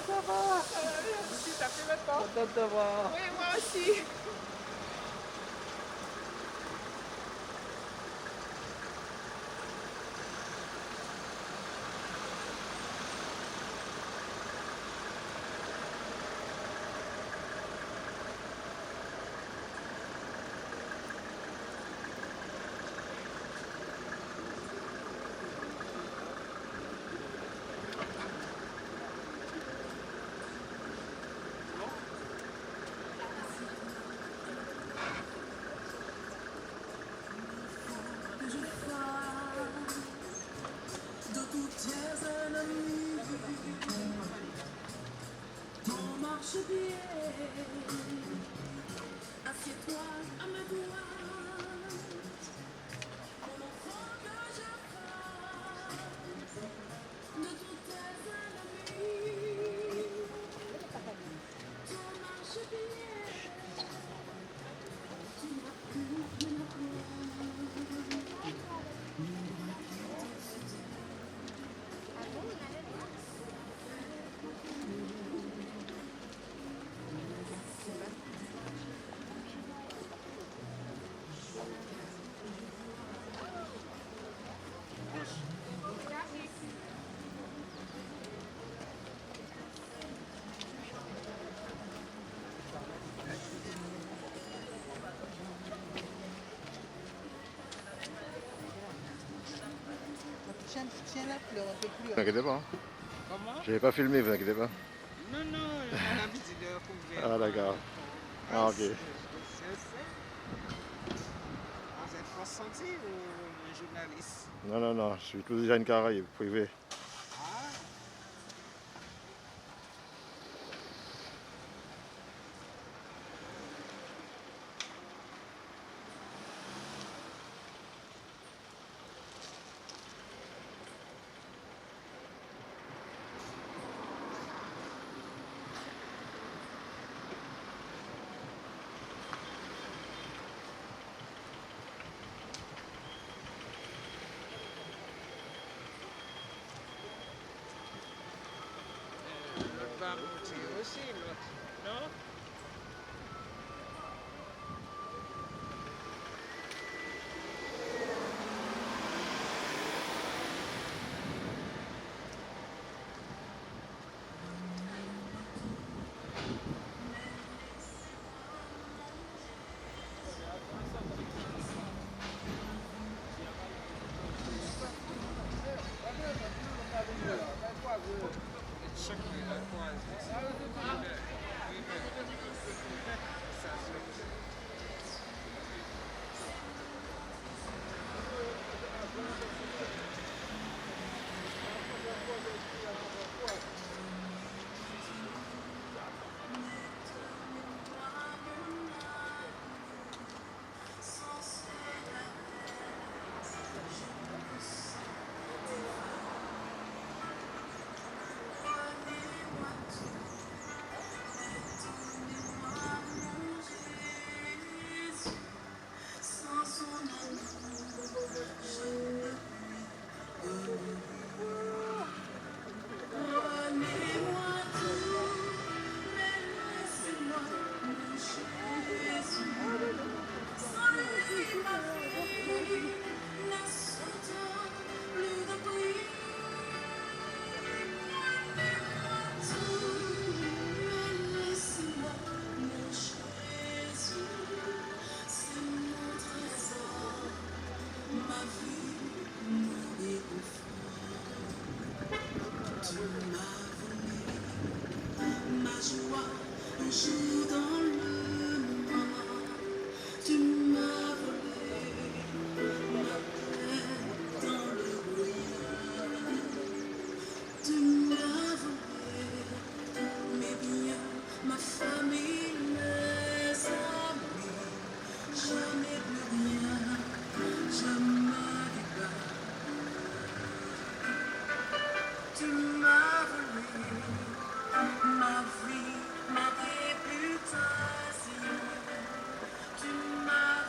ça va? Merci, ça fait longtemps. Content de te voir. Oui, moi aussi. Marche-pied, assieds-toi à ma droite, mon enfant que j'affronte de tous tes ennemis. Ton marche-pied, tu n'as plus de Tiens la fleur un peu plus. Ne vous inquiétez pas. Comment? Je n'ai pas filmé, vous inquiétez pas. Non, non, on a l'habitude de couvrir. Ah, d'accord. Ah, ok. Vous êtes consenti ou un journaliste? Non, non, non, je suis tout déjà une Caraïbe privée. Ah, l'autre va aboutir aussi, l'autre. Non? Ma vie, ma réputation, tu m'as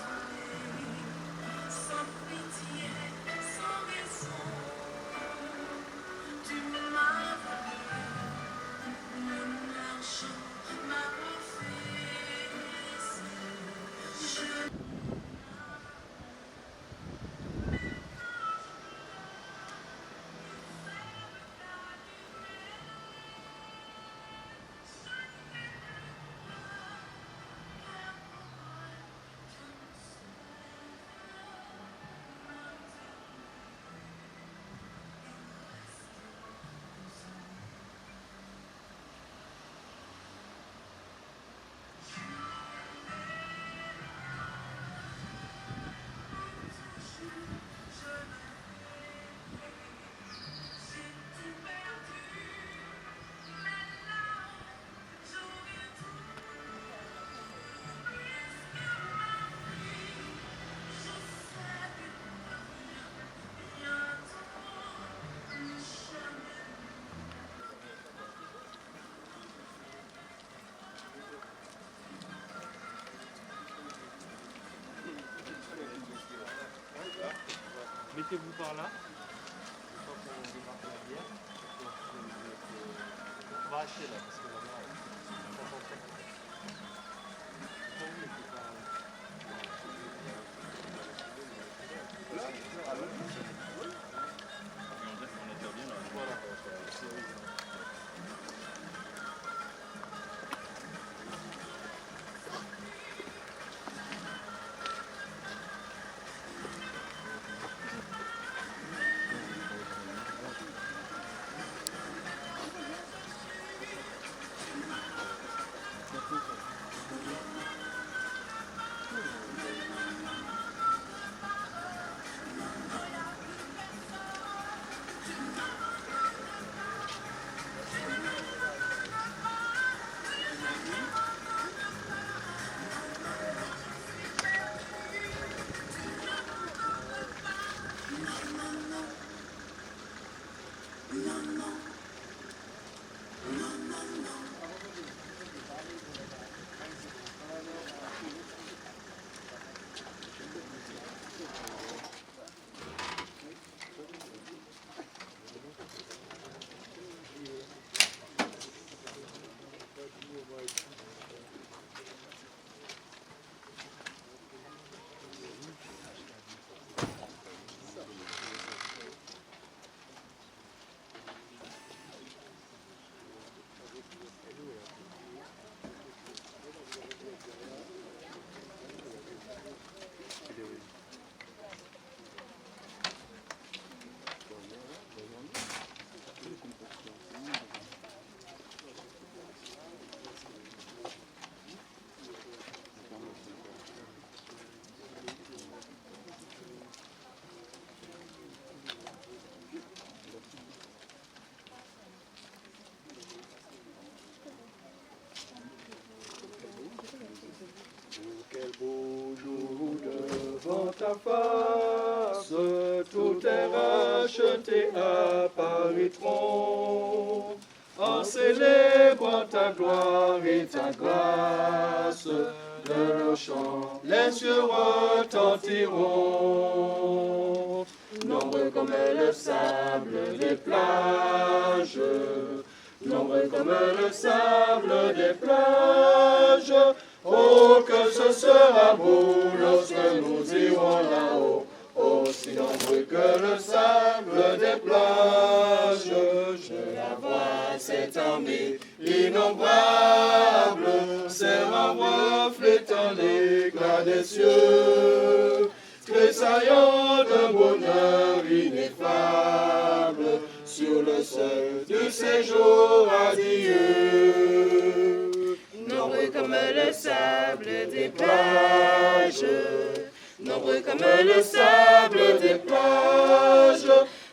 Dirigez-vous par là. Une fois qu'on démarque la bière, on va acheter là, parce que là-bas, on s'entend très bien. Quel beau jour devant ta face, tout est racheté apparaîtront, en célébrant ta gloire et ta grâce, de nos chants, les cieux retentiront, nombreux comme le sable des plages, nombreux comme le sable des plages. Oh, que ce sera beau lorsque nous irons là-haut, aussi nombreux que le sable des plages. Je la vois s'étendre innombrable, ses rangs reflétant l'éclat des cieux, tressaillant d'un bonheur ineffable, sur le seuil du séjour radieux. Nombreux comme le sable des plages, nombreux comme le sable des plages.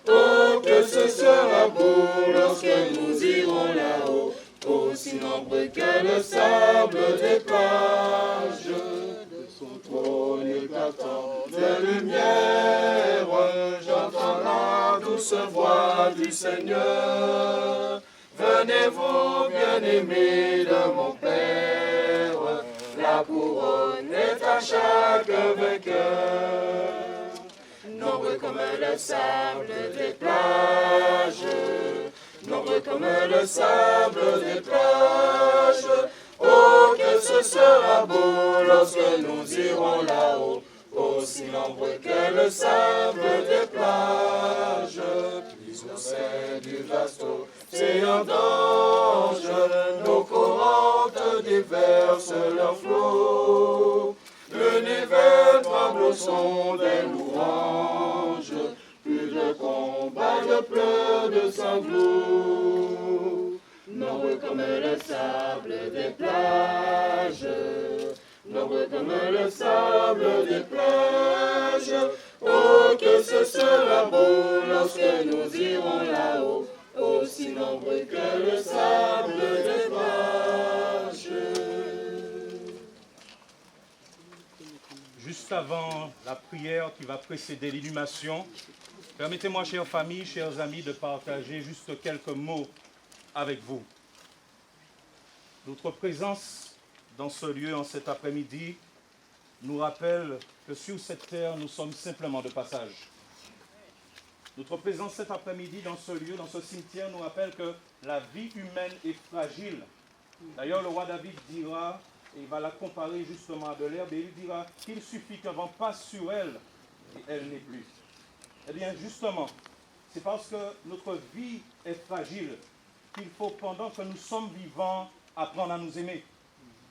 Oh, que ce sera beau lorsque nous irons là-haut, aussi nombreux que le sable des plages. De son trône éclatant de lumière, j'entends la douce voix du Seigneur. Venez vous, bien-aimés de mon Père, la couronne est à chaque vainqueur. Nombreux comme le sable des plages, nombreux comme le sable des plages. Oh, que ce sera beau lorsque nous irons là-haut, aussi nombreux que le sable des plages. Puis au sein du vaste océan d'anges, nos courantes déversent leurs flots. L'univers tremble au son des louanges, plus de combats, de pleurs, de sanglots. Nombreux comme le sable des plages, nombreux comme le sable des plages. Oh, que ce sera beau lorsque nous irons là-haut, aussi nombreux que le sable des plages. Juste avant la prière qui va précéder l'inhumation, permettez-moi, chère famille, chers amis, de partager juste quelques mots avec vous. Notre présence dans ce lieu en cet après-midi nous rappelle que sur cette terre, nous sommes simplement de passage. Notre présence cet après-midi dans ce lieu, dans ce cimetière, nous rappelle que la vie humaine est fragile. D'ailleurs, le roi David dira, et il va la comparer justement à de l'herbe, et il dira qu'il suffit qu'un vent passe sur elle, et elle n'est plus. Eh bien, justement, c'est parce que notre vie est fragile qu'il faut, pendant que nous sommes vivants, apprendre à nous aimer.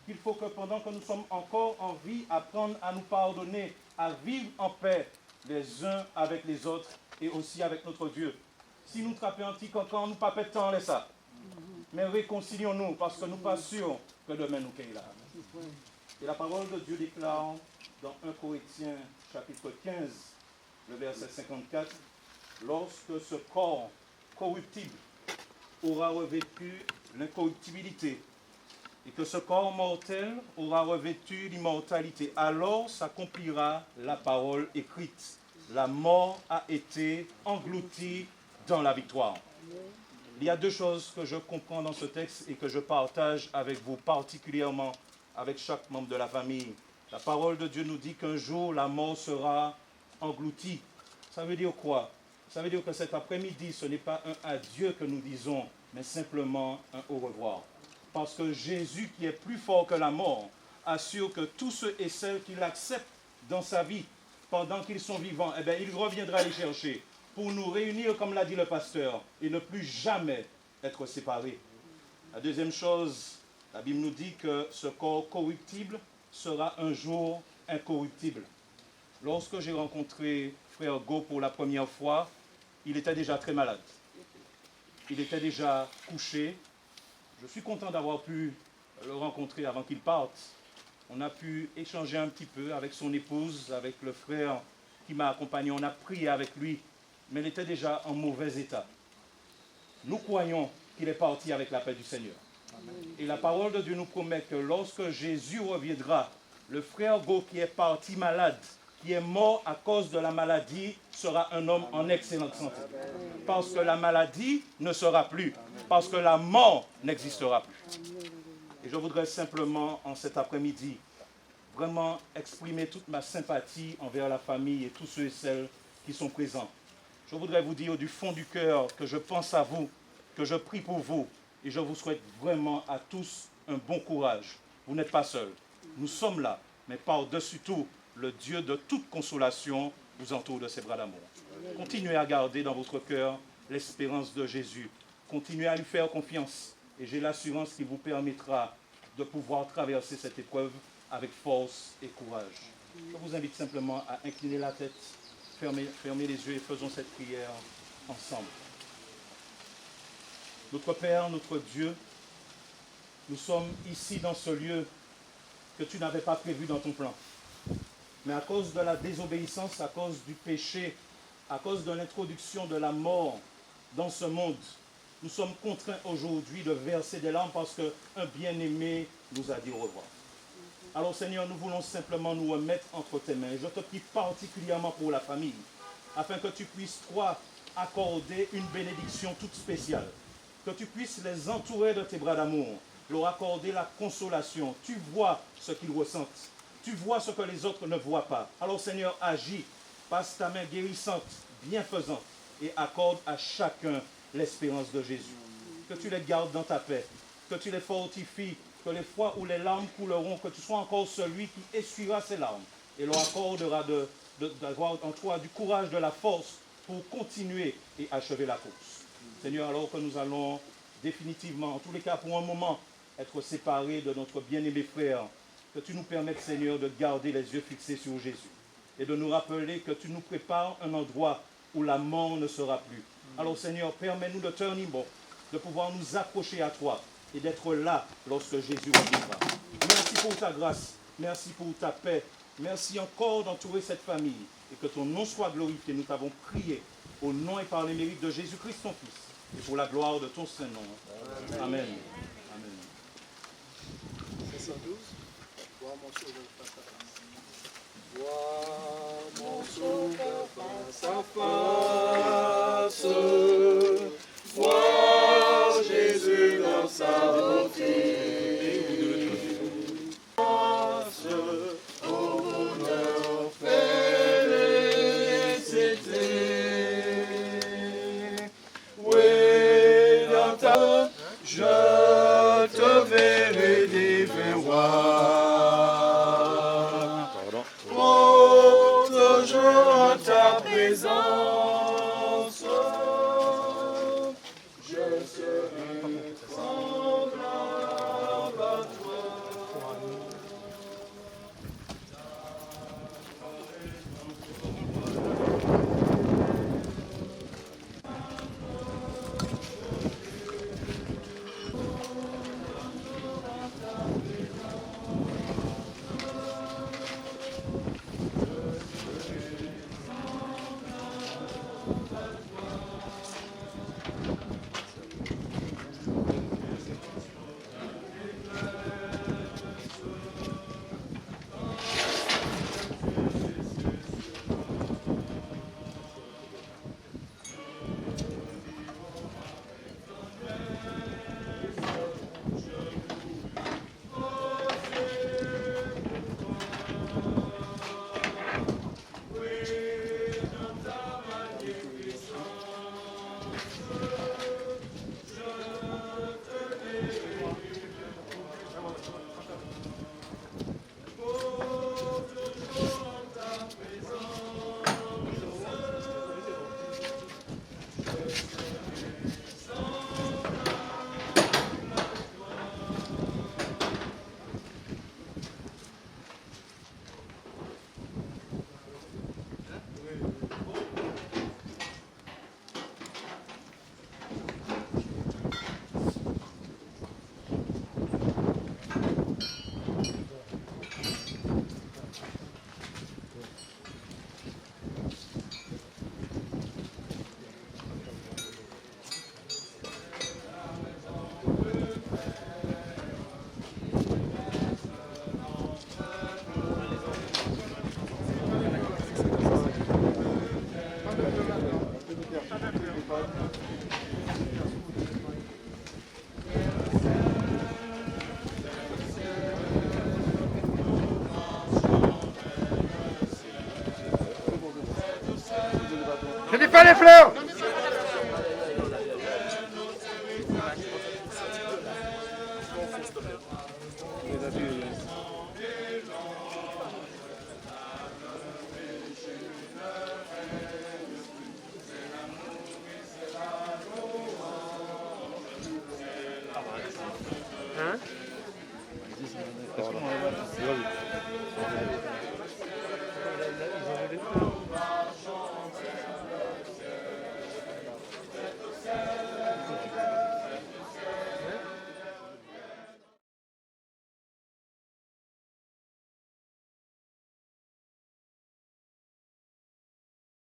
Qu'il faut que pendant que nous sommes encore en vie, apprendre à nous pardonner, à vivre en paix les uns avec les autres et aussi avec notre Dieu. Si nous trappons un petit cancan, nous ne pas perdre temps, ça. Mais réconcilions-nous parce que nous ne sommes pas sûrs que demain nous cueillons là. Et la parole de Dieu déclare dans 1 Corinthiens chapitre 15, le verset 54, lorsque ce corps corruptible aura revêtu l'incorruptibilité et que ce corps mortel aura revêtu l'immortalité, alors s'accomplira la parole écrite. La mort a été engloutie dans la victoire. Il y a deux choses que je comprends dans ce texte et que je partage avec vous, particulièrement avec chaque membre de la famille. La parole de Dieu nous dit qu'un jour la mort sera engloutie. Ça veut dire quoi? Ça veut dire que cet après-midi, ce n'est pas un adieu que nous disons, mais simplement un au revoir. Parce que Jésus, qui est plus fort que la mort, assure que tous ceux et celles qui l'acceptent dans sa vie, pendant qu'ils sont vivants, eh bien, il reviendra les chercher pour nous réunir, comme l'a dit le pasteur, et ne plus jamais être séparés. La deuxième chose, la Bible nous dit que ce corps corruptible sera un jour incorruptible. Lorsque j'ai rencontré frère Go pour la première fois, il était déjà très malade. Il était déjà couché. Je suis content d'avoir pu le rencontrer avant qu'il parte. On a pu échanger un petit peu avec son épouse, avec le frère qui m'a accompagné. On a prié avec lui, mais il était déjà en mauvais état. Nous croyons qu'il est parti avec la paix du Seigneur. Et la parole de Dieu nous promet que lorsque Jésus reviendra, le frère Go qui est parti malade, qui est mort à cause de la maladie, sera un homme en excellente santé. Parce que la maladie ne sera plus. Parce que la mort n'existera plus. Et je voudrais simplement, en cet après-midi, vraiment exprimer toute ma sympathie envers la famille et tous ceux et celles qui sont présents. Je voudrais vous dire du fond du cœur que je pense à vous, que je prie pour vous, et je vous souhaite vraiment à tous un bon courage. Vous n'êtes pas seuls. Nous sommes là, mais par-dessus tout, le Dieu de toute consolation vous entoure de ses bras d'amour. Continuez à garder dans votre cœur l'espérance de Jésus. Continuez à lui faire confiance. Et j'ai l'assurance qu'il vous permettra de pouvoir traverser cette épreuve avec force et courage. Je vous invite simplement à incliner la tête, fermer les yeux et faisons cette prière ensemble. Notre Père, notre Dieu, nous sommes ici dans ce lieu que tu n'avais pas prévu dans ton plan. Mais à cause de la désobéissance, à cause du péché, à cause de l'introduction de la mort dans ce monde, nous sommes contraints aujourd'hui de verser des larmes parce qu'un bien-aimé nous a dit au revoir. Alors Seigneur, nous voulons simplement nous remettre entre tes mains. Je te prie particulièrement pour la famille, afin que tu puisses, toi, accorder une bénédiction toute spéciale. Que tu puisses les entourer de tes bras d'amour, leur accorder la consolation. Tu vois ce qu'ils ressentent. Tu vois ce que les autres ne voient pas. Alors Seigneur, agis, passe ta main guérissante, bienfaisante, et accorde à chacun l'espérance de Jésus. Que tu les gardes dans ta paix, que tu les fortifies, que les fois où les larmes couleront, que tu sois encore celui qui essuiera ces larmes et leur accordera d'avoir en toi du courage, de la force pour continuer et achever la course. Seigneur, alors que nous allons définitivement, en tous les cas pour un moment, être séparés de notre bien-aimé frère, que tu nous permettes, Seigneur, de garder les yeux fixés sur Jésus et de nous rappeler que tu nous prépares un endroit où la mort ne sera plus. Alors Seigneur, permets-nous de tenir bon, de pouvoir nous accrocher à toi et d'être là lorsque Jésus reviendra. Merci pour ta grâce, merci pour ta paix, merci encore d'entourer cette famille et que ton nom soit glorifié. Nous t'avons prié au nom et par les mérites de Jésus-Christ ton Fils et pour la gloire de ton Saint-Nom. Amen. Amen. 512, voir mon sauveur face à face. Voir mon sauveur face à face. Voir Jésus dans sa beauté. Au bonheur, fais-le, c'était. je te verrai divin roi. Pardon. Oh, toujours en ta présence, je serai semblable à toi. Je dis pas les fleurs. Hein?